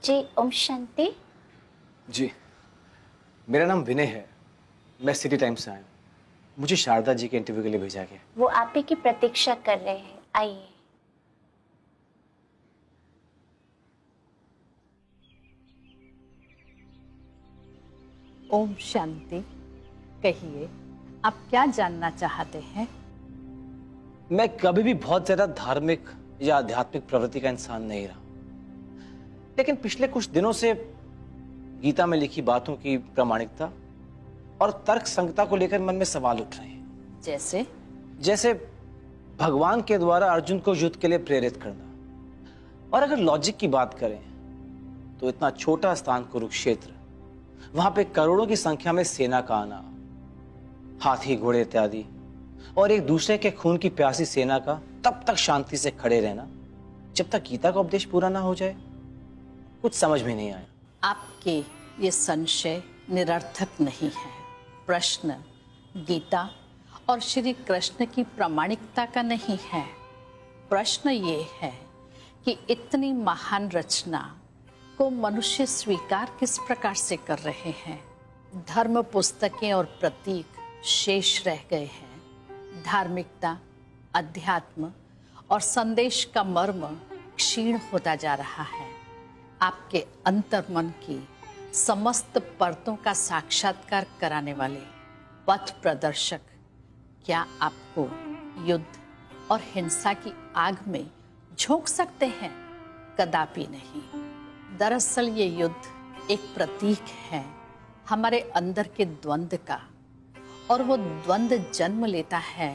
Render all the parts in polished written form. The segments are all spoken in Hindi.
जी ओम शांति। जी, मेरा नाम विनय है। मैं सिटी टाइम्स से आया हूँ। मुझे शारदा जी के इंटरव्यू के लिए भेजा गया। वो आप ही की प्रतीक्षा कर रहे हैं, आइए। ओम शांति। कहिए, आप क्या जानना चाहते हैं? मैं कभी भी बहुत ज्यादा धार्मिक या आध्यात्मिक प्रवृत्ति का इंसान नहीं रहा, लेकिन पिछले कुछ दिनों से गीता में लिखी बातों की प्रामाणिकता और तर्क संगता को लेकर मन में सवाल उठ रहे हैं। जैसे भगवान के द्वारा अर्जुन को युद्ध के लिए प्रेरित करना। और अगर लॉजिक की बात करें तो इतना छोटा स्थान कुरुक्षेत्र, वहां पे करोड़ों की संख्या में सेना का आना, हाथी घोड़े इत्यादि, और एक दूसरे के खून की प्यासी सेना का तब तक शांति से खड़े रहना जब तक गीता का उपदेश पूरा ना हो जाए, कुछ समझ में नहीं आया। आपके ये संशय निरर्थक नहीं है। प्रश्न गीता और श्री कृष्ण की प्रामाणिकता का नहीं है। प्रश्न ये है कि इतनी महान रचना को मनुष्य स्वीकार किस प्रकार से कर रहे हैं। धर्म पुस्तकें और प्रतीक शेष रह गए हैं। धार्मिकता, अध्यात्म और संदेश का मर्म क्षीण होता जा रहा है। आपके अंतर्मन की समस्त परतों का साक्षात्कार कराने वाले पथ प्रदर्शक क्या आपको युद्ध और हिंसा की आग में झोंक सकते हैं? कदापि नहीं। दरअसल ये युद्ध एक प्रतीक है हमारे अंदर के द्वंद्व का, और वो द्वंद्व जन्म लेता है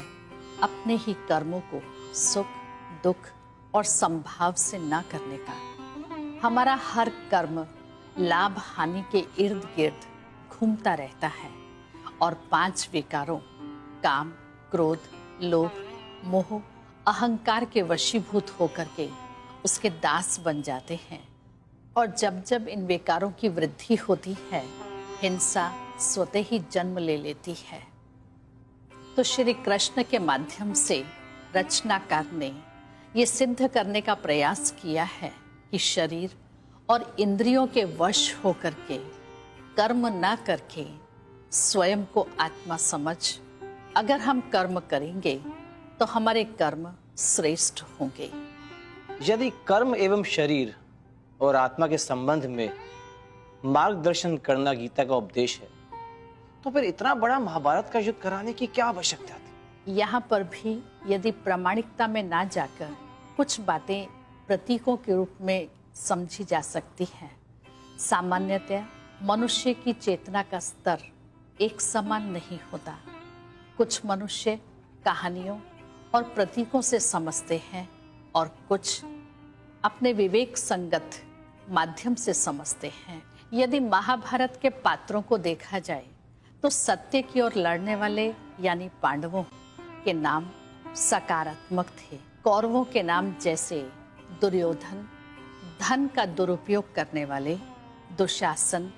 अपने ही कर्मों को सुख, दुख और संभाव से ना करने का। हमारा हर कर्म लाभ हानि के इर्द गिर्द घूमता रहता है और 5 विकारों काम, क्रोध, लोभ, मोह, अहंकार के वशीभूत होकर के उसके दास बन जाते हैं। और जब जब इन विकारों की वृद्धि होती है, हिंसा स्वतः ही जन्म ले लेती है। तो श्री कृष्ण के माध्यम से रचनाकार ने ये सिद्ध करने का प्रयास किया है कि शरीर और इंद्रियों के वश होकर के कर्म ना करके स्वयं को आत्मा समझ अगर हम कर्म करेंगे तो हमारे कर्म श्रेष्ठ होंगे। यदि कर्म एवं शरीर और आत्मा के संबंध में मार्गदर्शन करना गीता का उपदेश है, तो फिर इतना बड़ा महाभारत का युद्ध कराने की क्या आवश्यकता थी? यहाँ पर भी यदि प्रामाणिकता में ना जाकर कुछ बातें प्रतीकों के रूप में समझी जा सकती हैं। सामान्यतः मनुष्य की चेतना का स्तर एक समान नहीं होता। कुछ मनुष्य कहानियों और प्रतीकों से समझते हैं और कुछ अपने विवेक संगत माध्यम से समझते हैं। यदि महाभारत के पात्रों को देखा जाए तो सत्य की ओर लड़ने वाले यानी पांडवों के नाम सकारात्मक थे। कौरवों के नाम जैसे दुर्योधन धन का दुरुपयोग करने वाले, दुशासन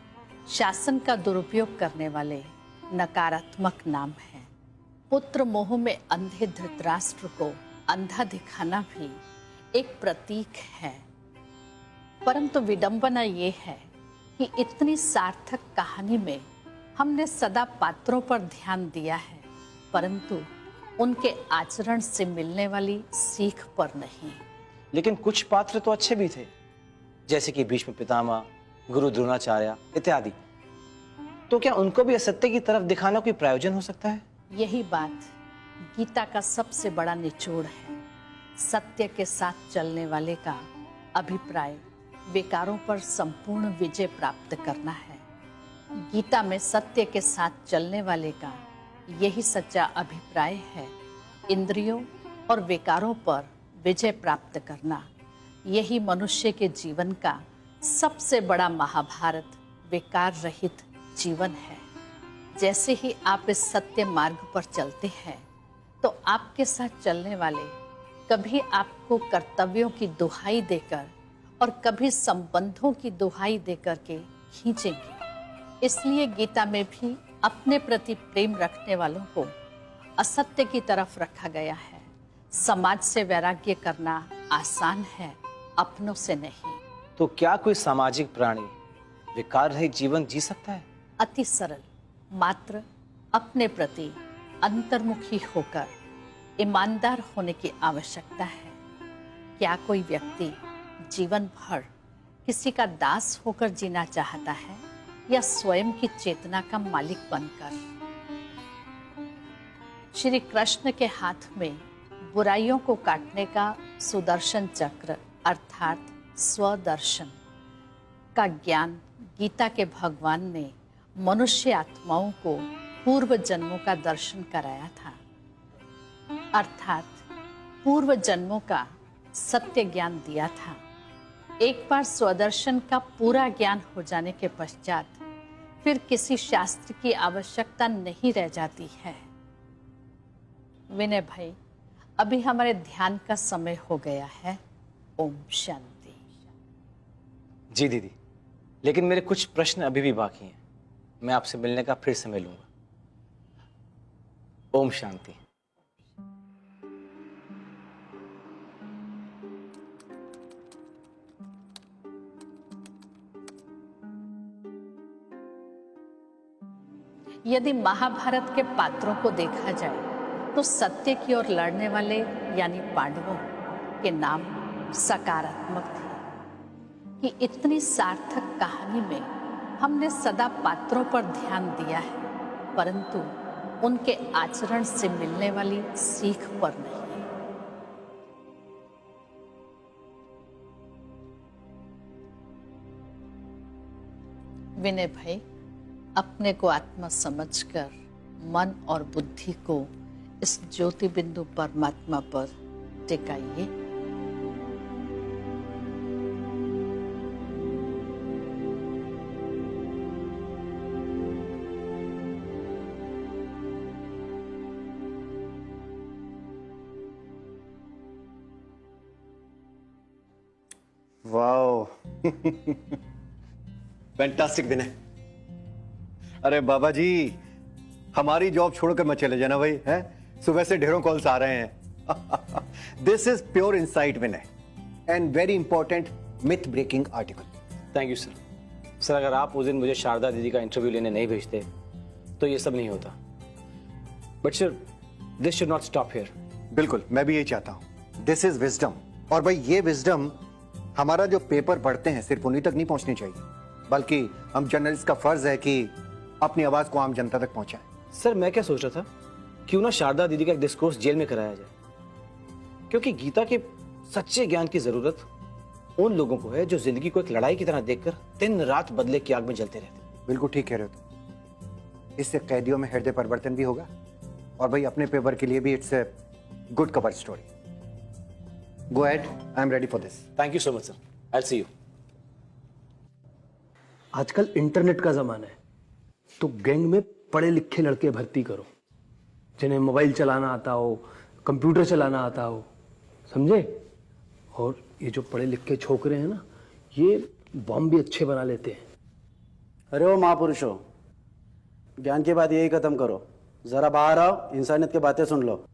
शासन का दुरुपयोग करने वाले नकारात्मक नाम है। पुत्र मोह में अंधे धृतराष्ट्र को अंधा दिखाना भी एक प्रतीक है। परंतु विडंबना ये है कि इतनी सार्थक कहानी में हमने सदा पात्रों पर ध्यान दिया है, परंतु उनके आचरण से मिलने वाली सीख पर नहीं। लेकिन कुछ पात्र तो अच्छे भी थे, जैसे कि भीष्म पितामह, गुरु द्रोणाचार्य इत्यादि। तो क्या उनको भी असत्य की तरफ दिखाना कोई प्रयोजन हो सकता है? यही बात गीता का सबसे बड़ा निचोड़ है। सत्य के साथ चलने वाले का अभिप्राय विकारों पर संपूर्ण विजय प्राप्त करना है। गीता में सत्य के साथ चलने वाले का यही सच्चा अभिप्राय है। इंद्रियों और विकारों पर विजय प्राप्त करना, यही मनुष्य के जीवन का सबसे बड़ा महाभारत विकार रहित जीवन है। जैसे ही आप इस सत्य मार्ग पर चलते हैं तो आपके साथ चलने वाले कभी आपको कर्तव्यों की दुहाई देकर और कभी संबंधों की दुहाई देकर के खींचेंगे। इसलिए गीता में भी अपने प्रति प्रेम रखने वालों को असत्य की तरफ रखा गया है। समाज से वैराग्य करना आसान है, अपनों से नहीं। तो क्या कोई सामाजिक प्राणी विकार रहित जीवन जी सकता है? अति सरल, मात्र अपने प्रति अंतर्मुखी होकर ईमानदार होने की आवश्यकता है। क्या कोई व्यक्ति जीवन भर किसी का दास होकर जीना चाहता है या स्वयं की चेतना का मालिक बनकर? श्री कृष्ण के हाथ में बुराइयों को काटने का सुदर्शन चक्र अर्थात स्वदर्शन का ज्ञान गीता के भगवान ने मनुष्य आत्माओं को पूर्व जन्मों का दर्शन कराया था, अर्थात पूर्व जन्मों का सत्य ज्ञान दिया था। एक बार स्वदर्शन का पूरा ज्ञान हो जाने के पश्चात फिर किसी शास्त्र की आवश्यकता नहीं रह जाती है। विनय भाई, अभी हमारे ध्यान का समय हो गया है। ओम शांति। जी दीदी, लेकिन मेरे कुछ प्रश्न अभी भी बाकी हैं। मैं आपसे मिलने का फिर समय लूंगा। ओम शांति। यदि महाभारत के पात्रों को देखा जाए तो सत्य की ओर लड़ने वाले यानी पांडवों के नाम सकारात्मक थे कि इतनी सार्थक कहानी में हमने सदा पात्रों पर ध्यान दिया है, परंतु उनके आचरण से मिलने वाली सीख पर नहीं। विनय भाई, अपने को आत्मा समझकर मन और बुद्धि को इस ज्योति बिंदु परमात्मा पर टिकाइए। वाओ फैंटास्टिक विनय। अरे बाबा जी, हमारी जॉब छोड़कर मत चले जाना भाई, हैं? सुबह से ढेरों कॉल्स आ रहे हैं। This is pure insight Vinay and very important myth breaking article. Thank you sir. Sir, अगर आप उस दिन मुझे शारदा दीदी का इंटरव्यू लेने नहीं भेजते तो ये सब नहीं होता। But sir, this should not stop here. बिल्कुल, मैं भी यही चाहता हूं। दिस इज विजडम, और भाई ये विजडम हमारा जो पेपर पढ़ते हैं सिर्फ उन्हीं तक नहीं पहुंचनी चाहिए, बल्कि हम जर्नलिस्ट का फर्ज है कि अपनी आवाज को आम जनता तक पहुंचाएं। सर, मैं क्या सोच रहा था, क्यों ना शारदा दीदी का एक डिस्कोर्स जेल में कराया जाए, क्योंकि गीता के सच्चे ज्ञान की जरूरत उन लोगों को है जो जिंदगी को एक लड़ाई की तरह देखकर दिन रात बदले की आग में जलते रहते। बिल्कुल ठीक कह रहे हो तुम। इससे कैदियों में हृदय परिवर्तन भी होगा, और भाई अपने पेपर के लिए भी it's a good cover story. Go ahead, I am ready for this. Thank you so much sir, I will see you. आजकल इंटरनेट का जमाना है, तो गैंग में पढ़े लिखे लड़के भर्ती करो जिन्हें मोबाइल चलाना आता हो, कंप्यूटर चलाना आता हो, समझे? और ये जो पढ़े लिखे छोकरे हैं ना, ये बॉम्ब भी अच्छे बना लेते हैं। अरे ओ महापुरुषों, ज्ञान की बात यही खत्म करो, जरा बाहर आओ, इंसानियत की बातें सुन लो।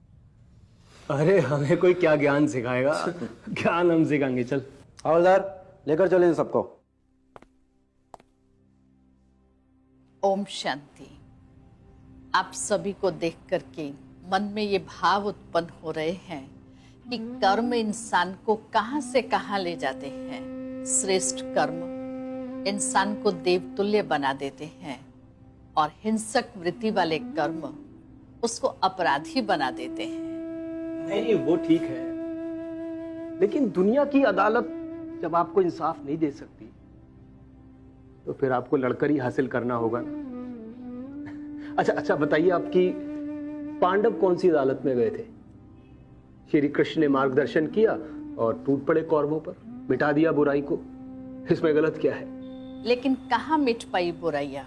अरे हमें कोई क्या ज्ञान सिखाएगा? ज्ञान हम सिखाएंगे। चल हवलदार, लेकर चले इन सबको। ओम शांति। आप सभी को देख करके मन में ये भाव उत्पन्न हो रहे हैं कि कर्म इंसान को कहां से कहां ले जाते हैं। श्रेष्ठ कर्म इंसान को देवतुल्य बना देते हैं और हिंसक वृत्ति वाले कर्म उसको अपराधी बना देते हैं। नहीं, वो ठीक है, लेकिन दुनिया की अदालत जब आपको इंसाफ नहीं दे सकती तो फिर आपको लड़कर ही हासिल करना होगा ना। अच्छा बताइए, आपकी पांडव कौन सी अदालत में गए थे? श्री कृष्ण ने मार्गदर्शन किया और टूट पड़े कौरवों पर, मिटा दिया बुराई को। इसमें गलत क्या है? लेकिन कहां मिट पाई बुराइयां?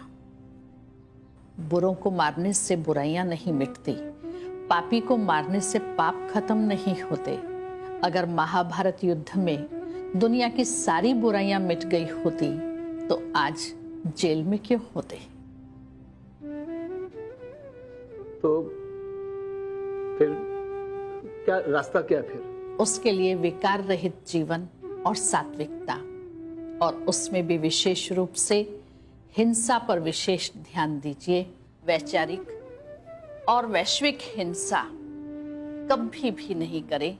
बुरों को मारने से बुराइयां नहीं मिटती, पापी को मारने से पाप खत्म नहीं होते। अगर महाभारत युद्ध में दुनिया की सारी बुराइयां मिट गई होती तो आज जेल में क्यों होते? तो फिर रास्ता क्या फिर? उसके लिए विकार रहित जीवन और सात्विकता, और उसमें भी विशेष रूप से हिंसा पर विशेष ध्यान दीजिए। वैचारिक और वैश्विक हिंसा कभी भी नहीं करें,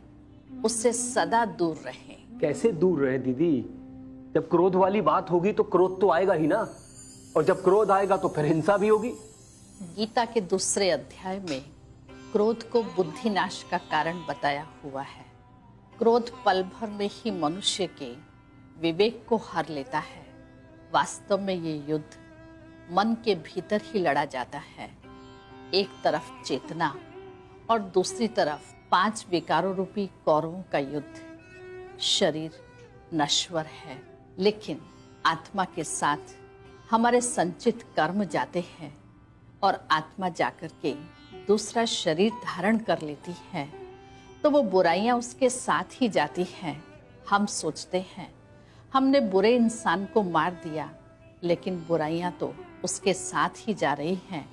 उससे सदा दूर रहें। कैसे दूर रहे दीदी? जब क्रोध वाली बात होगी तो क्रोध तो आएगा ही ना, और जब क्रोध आएगा तो फिर हिंसा भी होगी। गीता के दूसरे अध्याय में क्रोध को बुद्धिनाश का कारण बताया हुआ है। क्रोध पल भर में ही मनुष्य के विवेक को हर लेता है। वास्तव में ये युद्ध मन के भीतर ही लड़ा जाता है। एक तरफ चेतना और दूसरी तरफ 5 विकारों रूपी कौरवों का युद्ध। शरीर नश्वर है, लेकिन आत्मा के साथ हमारे संचित कर्म जाते हैं और आत्मा जाकर के दूसरा शरीर धारण कर लेती है, तो वो बुराइयां उसके साथ ही जाती हैं। हम सोचते हैं हमने बुरे इंसान को मार दिया, लेकिन बुराइयां तो उसके साथ ही जा रही हैं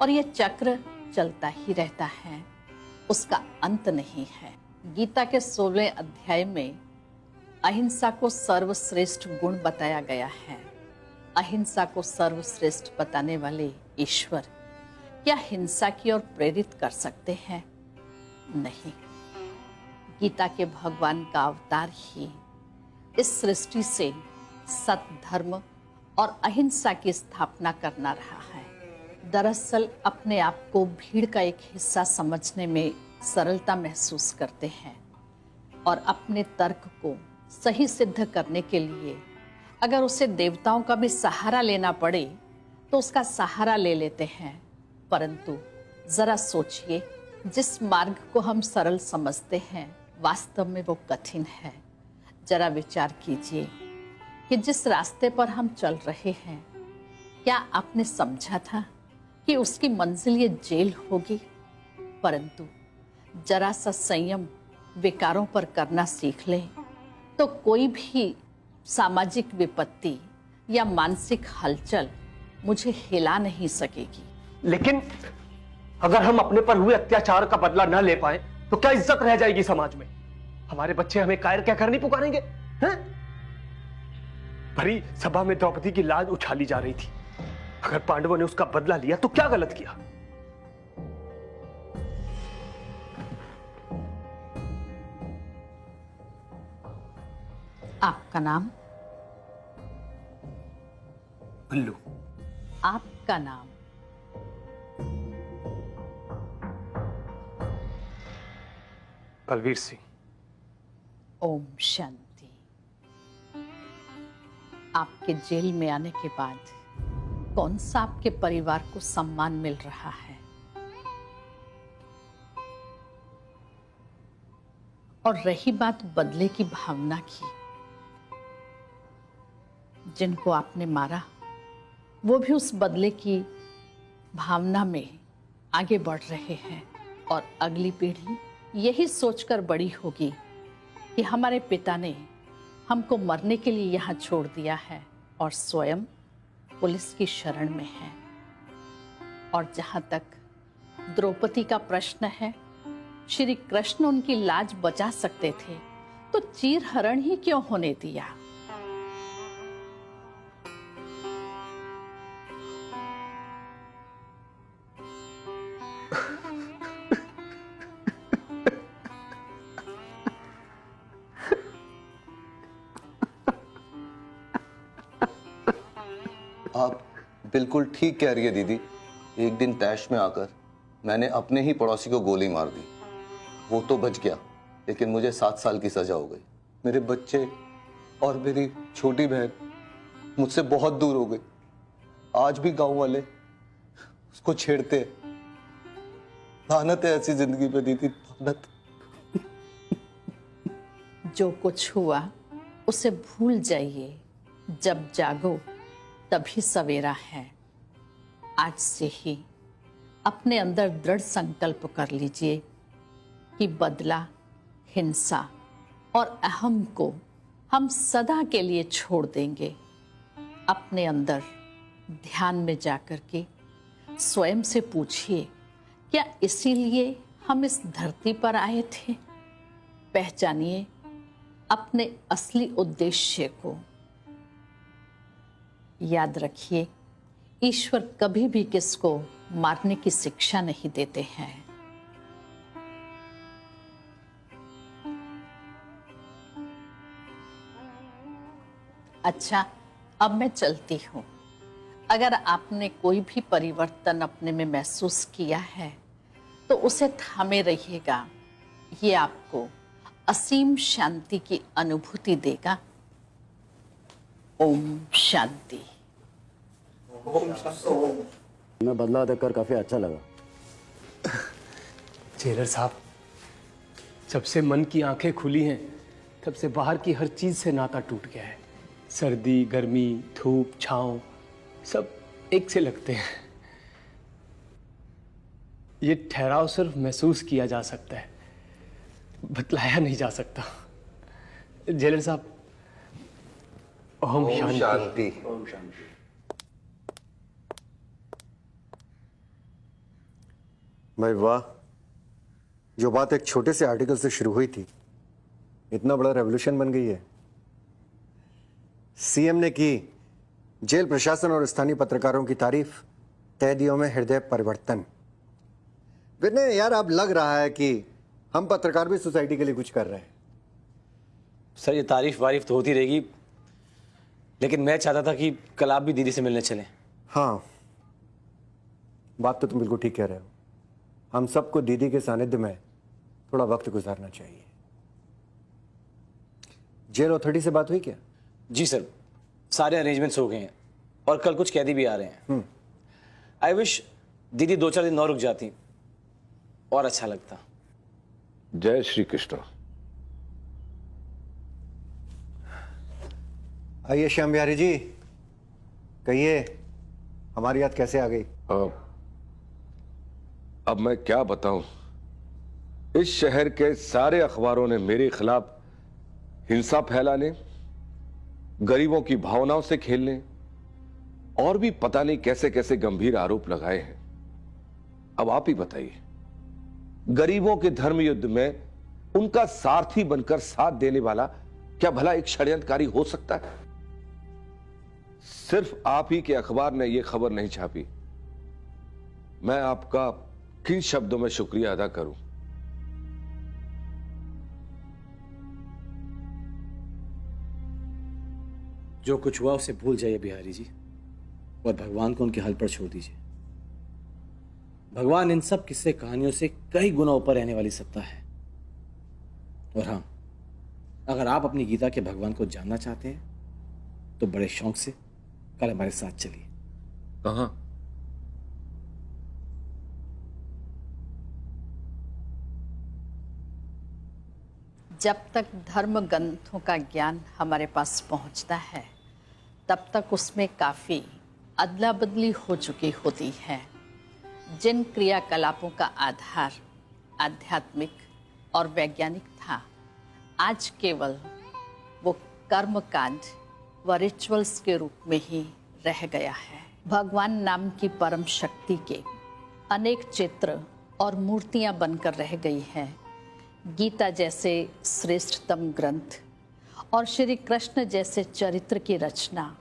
और ये चक्र चलता ही रहता है, उसका अंत नहीं है। गीता के 16वें अध्याय में अहिंसा को सर्वश्रेष्ठ गुण बताया गया है। अहिंसा को सर्वश्रेष्ठ बताने वाले ईश्वर क्या हिंसा की ओर प्रेरित कर सकते हैं? नहीं। गीता के भगवान का अवतार ही इस सृष्टि से सत्य, धर्म और अहिंसा की स्थापना करना रहा है। दरअसल अपने आप को भीड़ का एक हिस्सा समझने में सरलता महसूस करते हैं और अपने तर्क को सही सिद्ध करने के लिए अगर उसे देवताओं का भी सहारा लेना पड़े तो उसका सहारा ले लेते हैं। परंतु जरा सोचिए, जिस मार्ग को हम सरल समझते हैं वास्तव में वो कठिन है। जरा विचार कीजिए कि जिस रास्ते पर हम चल रहे हैं, क्या आपने समझा था कि उसकी मंजिल ये जेल होगी? परंतु जरा सा संयम विकारों पर करना सीख लें तो कोई भी सामाजिक विपत्ति या मानसिक हलचल मुझे हिला नहीं सकेगी। लेकिन अगर हम अपने पर हुए अत्याचार का बदला न ले पाए तो क्या इज्जत रह जाएगी समाज में? हमारे बच्चे हमें कायर कहकर नहीं पुकारेंगे हैं? भरी सभा में द्रौपदी की लाज उछाली जा रही थी। अगर पांडवों ने उसका बदला लिया तो क्या गलत किया? आपका नाम? भल्लू। आपका नाम? बलवीर सिंह। ओम शांति। आपके जेल में आने के बाद कौन सा आपके परिवार को सम्मान मिल रहा है? और रही बात बदले की भावना की, जिनको आपने मारा वो भी उस बदले की भावना में आगे बढ़ रहे हैं और अगली पीढ़ी यही सोचकर बड़ी होगी कि हमारे पिता ने हमको मरने के लिए यहाँ छोड़ दिया है और स्वयं पुलिस की शरण में है। और जहाँ तक द्रौपदी का प्रश्न है, श्री कृष्ण उनकी लाज बचा सकते थे तो चीरहरण ही क्यों होने दिया? आप बिल्कुल ठीक कह रही है दीदी। एक दिन तैश में आकर मैंने अपने ही पड़ोसी को गोली मार दी। वो तो बच गया, लेकिन मुझे 7 साल की सजा हो गई। मेरे बच्चे और मेरी छोटी बहन मुझसे बहुत दूर हो गई। आज भी गांव वाले उसको छेड़ते हैं। लानत है ऐसी जिंदगी पे दीदी, लानत। जो कुछ हुआ उसे भूल जाइए। जब जागो तभी सवेरा है। आज से ही अपने अंदर दृढ़ संकल्प कर लीजिए कि बदला, हिंसा और अहम को हम सदा के लिए छोड़ देंगे। अपने अंदर ध्यान में जाकर के स्वयं से पूछिए, क्या इसीलिए हम इस धरती पर आए थे? पहचानिए अपने असली उद्देश्य को। याद रखिए, ईश्वर कभी भी किसको मारने की शिक्षा नहीं देते हैं। अच्छा, अब मैं चलती हूँ। अगर आपने कोई भी परिवर्तन अपने में महसूस किया है तो उसे थामे रहिएगा। ये आपको असीम शांति की अनुभूति देगा। ओम शांति। मैं बदलाव देखकर काफी अच्छा लगा। जेलर साहब, जब से मन की आंखें खुली हैं तब से बाहर की हर चीज से नाता टूट गया है। सर्दी, गर्मी, धूप, छांव सब एक से लगते हैं। ये ठहराव सिर्फ महसूस किया जा सकता है, बतलाया नहीं जा सकता। जेलर साहब, ओम शांति। ओम शांति। भाई वाह, जो बात एक छोटे से आर्टिकल से शुरू हुई थी, इतना बड़ा रेवोल्यूशन बन गई है। सीएम ने की जेल प्रशासन और स्थानीय पत्रकारों की तारीफ, कैदियों में हृदय परिवर्तन। विनय यार, अब लग रहा है कि हम पत्रकार भी सोसाइटी के लिए कुछ कर रहे हैं। सर, ये तारीफ वारीफ तो होती रहेगी, लेकिन मैं चाहता था कि कल आप भी दीदी से मिलने चलें। हाँ, बात तो तुम बिल्कुल ठीक कह रहे हो। हम सबको दीदी के सानिध्य में थोड़ा वक्त गुजारना चाहिए। जेल अथॉरिटी से बात हुई क्या? जी सर, सारे अरेंजमेंट्स हो गए हैं और कल कुछ कैदी भी आ रहे हैं। आई विश दीदी 2-4 दिन और रुक जाती और अच्छा लगता। जय श्री कृष्ण। आइए श्याम बिहारी जी, कहिए हमारी याद कैसे आ गई? अब मैं क्या बताऊं, इस शहर के सारे अखबारों ने मेरे खिलाफ हिंसा फैलाने, गरीबों की भावनाओं से खेलने और भी पता नहीं कैसे कैसे गंभीर आरोप लगाए हैं। अब आप ही बताइए, गरीबों के धर्म युद्ध में उनका सारथी बनकर साथ देने वाला क्या भला एक षड्यंत्रकारी हो सकता है? सिर्फ आप ही के अखबार ने यह खबर नहीं छापी। मैं आपका किन शब्दों में शुक्रिया अदा करूं? जो कुछ हुआ उसे भूल जाइए बिहारी जी, और भगवान को उनके हल पर छोड़ दीजिए। भगवान इन सब किस्से कहानियों से कई गुना ऊपर रहने वाली सत्ता है। और हाँ, अगर आप अपनी गीता के भगवान को जानना चाहते हैं तो बड़े शौक से कल हमारे साथ चलिए। कहां? जब तक धर्म ग्रंथों का ज्ञान हमारे पास पहुंचता है तब तक उसमें काफ़ी अदला बदली हो चुकी होती है। जिन क्रियाकलापों का आधार आध्यात्मिक और वैज्ञानिक था, आज केवल वो कर्मकांड व रिचुअल्स के रूप में ही रह गया है। भगवान नाम की परम शक्ति के अनेक चित्र और मूर्तियां बनकर रह गई हैं। गीता जैसे श्रेष्ठतम ग्रंथ और श्री कृष्ण जैसे चरित्र की रचना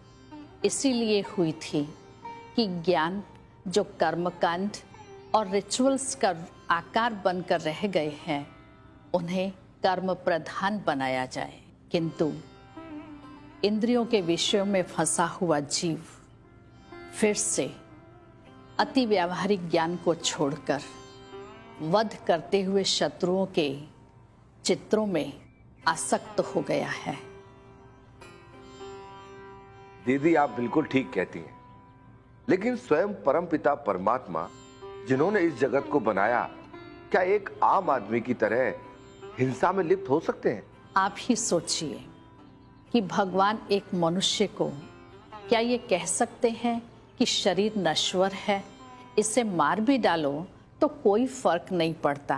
इसीलिए हुई थी कि ज्ञान जो कर्मकांड और रिचुअल्स का आकार बनकर रह गए हैं, उन्हें कर्म प्रधान बनाया जाए। किंतु इंद्रियों के विषयों में फंसा हुआ जीव फिर से अति व्यावहारिक ज्ञान को छोड़कर वध करते हुए शत्रुओं के चित्रों में आसक्त हो गया है। दीदी, आप बिल्कुल ठीक कहती हैं, लेकिन स्वयं परमपिता परमात्मा जिन्होंने इस जगत को बनाया, क्या एक आम आदमी की तरह हिंसा में लिप्त हो सकते हैं? आप ही सोचिए कि भगवान एक मनुष्य को क्या ये कह सकते हैं कि शरीर नश्वर है, इसे मार भी डालो तो कोई फर्क नहीं पड़ता।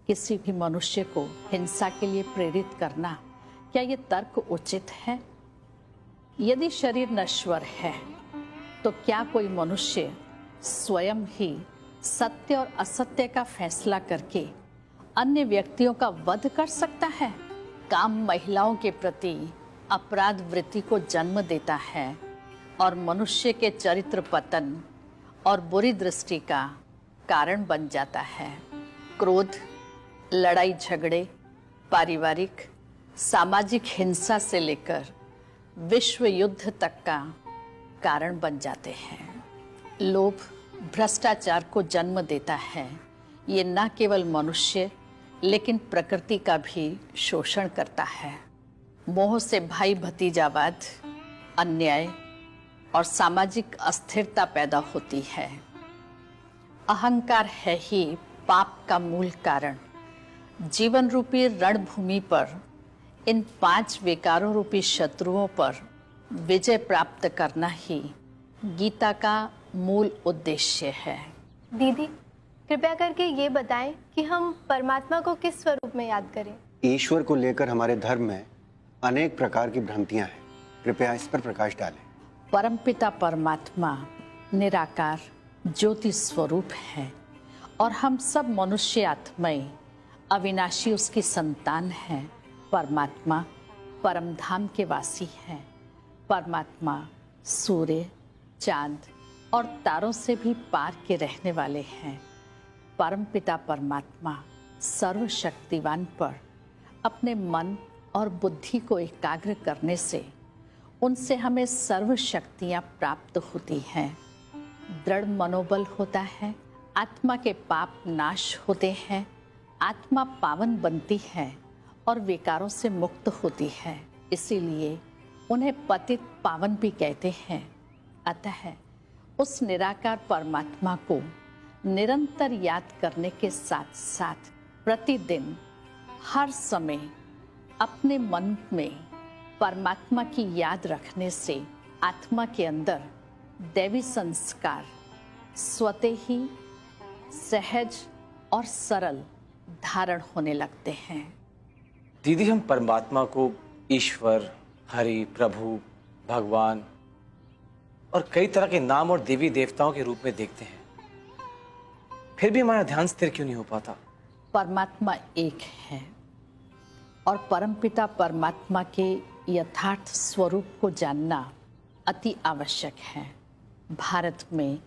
किसी भी मनुष्य को हिंसा के लिए प्रेरित करना, क्या ये तर्क उचित है? यदि शरीर नश्वर है तो क्या कोई मनुष्य स्वयं ही सत्य और असत्य का फैसला करके अन्य व्यक्तियों का वध कर सकता है? काम महिलाओं के प्रति अपराध वृत्ति को जन्म देता है, और मनुष्य के चरित्र पतन और बुरी दृष्टि का कारण बन जाता है। क्रोध, लड़ाई झगड़े, पारिवारिक, सामाजिक हिंसा से लेकर विश्व युद्ध तक का कारण बन जाते हैं। लोभ भ्रष्टाचार को जन्म देता है। ये न केवल मनुष्य लेकिन प्रकृति का भी शोषण करता है। मोह से भाई भतीजावाद, अन्याय और सामाजिक अस्थिरता पैदा होती है। अहंकार है ही पाप का मूल कारण। जीवन रूपी रणभूमि पर इन 5 विकारों रूपी शत्रुओं पर विजय प्राप्त करना ही गीता का मूल उद्देश्य है। दीदी, कृपया करके ये बताएं कि हम परमात्मा को किस स्वरूप में याद करें? ईश्वर को लेकर हमारे धर्म में अनेक प्रकार की भ्रांतियां हैं। कृपया इस पर प्रकाश डालें। परमपिता परमात्मा निराकार ज्योति स्वरूप है और हम सब मनुष्य आत्माएं अविनाशी उसकी संतान हैं। परमात्मा परम धाम के वासी हैं। परमात्मा सूर्य, चांद और तारों से भी पार के रहने वाले हैं। परमपिता परमात्मा सर्वशक्तिवान पर अपने मन और बुद्धि को एकाग्र करने से उनसे हमें सर्व शक्तियाँ प्राप्त होती हैं। दृढ़ मनोबल होता है, आत्मा के पाप नाश होते हैं, आत्मा पावन बनती है और विकारों से मुक्त होती है। इसीलिए उन्हें पतित पावन भी कहते हैं। अतः उस निराकार परमात्मा को निरंतर याद करने के साथ साथ प्रतिदिन हर समय अपने मन में परमात्मा की याद रखने से आत्मा के अंदर दैवी संस्कार स्वतः ही सहज और सरल धारण होने लगते हैं। दीदी, हम परमात्मा को ईश्वर, हरि, प्रभु, भगवान और कई तरह के नाम और देवी देवताओं के रूप में देखते हैं, फिर भी हमारा ध्यान स्थिर क्यों नहीं हो पाता? परमात्मा एक है और परमपिता परमात्मा के यथार्थ स्वरूप को जानना अति आवश्यक है। भारत में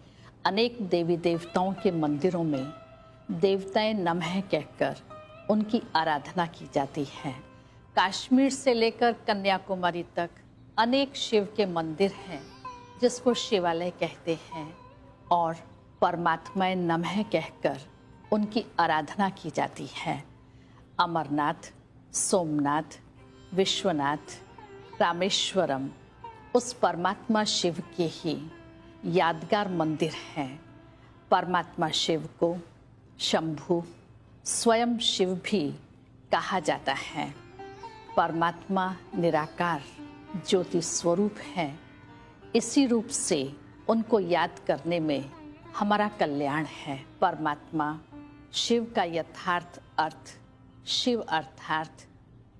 अनेक देवी देवताओं के मंदिरों में देवताएं नमः कहकर उनकी आराधना की जाती है। कश्मीर से लेकर कन्याकुमारी तक अनेक शिव के मंदिर हैं जिसको शिवालय कहते हैं और परमात्माएं नमः कहकर उनकी आराधना की जाती है। अमरनाथ, सोमनाथ, विश्वनाथ, रामेश्वरम उस परमात्मा शिव के ही यादगार मंदिर हैं। परमात्मा शिव को शंभु, स्वयं शिव भी कहा जाता है। परमात्मा निराकार ज्योति स्वरूप है। इसी रूप से उनको याद करने में हमारा कल्याण है। परमात्मा शिव का यथार्थ अर्थ शिव अर्थात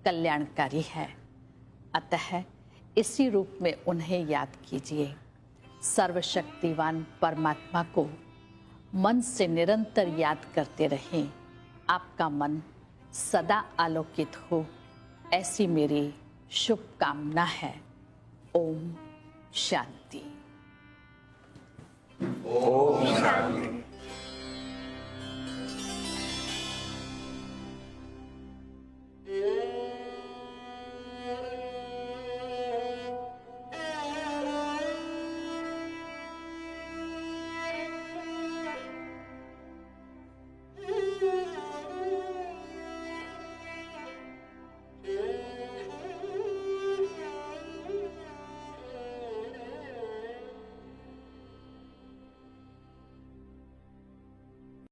कल्याणकारी है। अतः इसी रूप में उन्हें याद कीजिए। सर्वशक्तिवान परमात्मा को मन से निरंतर याद करते रहें। आपका मन सदा आलोकित हो, ऐसी मेरी शुभकामना है। ओम शांति। ओम शांति।